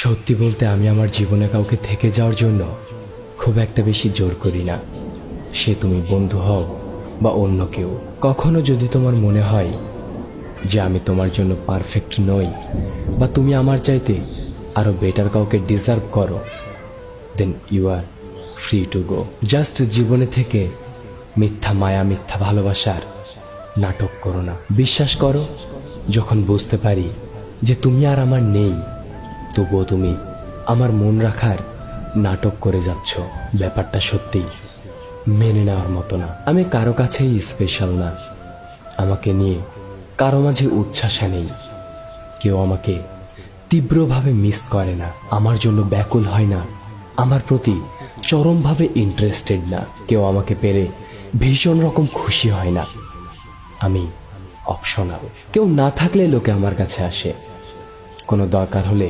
সত্যি বলতে আমি আমার জীবনে কাউকে থেকে যাওয়ার জন্য খুব একটা বেশি জোর করি না। সে তুমি বন্ধু হও বা অন্য কেউ। কখনো যদি তোমার মনে হয় যে আমি তোমার জন্য পারফেক্ট নই বা তুমি আমার চাইতে আরো বেটার কাউকে ডিজার্ভ করো, then you are free to go. Just জীবনে থেকে মিথ্যা মায়া, মিথ্যা ভালোবাসার নাটক করো না। বিশ্বাস করো, যখন বুঝতে পারি যে তুমি আর আমার নেই, তবুও তুমি আমার মন রাখার নাটক করে যাচ্ছ। ব্যাপারটা সত্যিই মেনে নেওয়ার মতো না। আমি কারো কাছেই স্পেশাল না। আমাকে নিয়ে কারো মাঝে উচ্ছ্বাসা নেই। কেউ আমাকে তীব্রভাবে মিস করে না, আমার জন্য ব্যাকুল হয় না, আমার প্রতি চরমভাবে ইন্টারেস্টেড না। কেউ আমাকে পেলে ভীষণ রকম খুশি হয় না। আমি অপশনাল। কেউ না থাকলে লোকে আমার কাছে আসে, কোনো দরকার হলে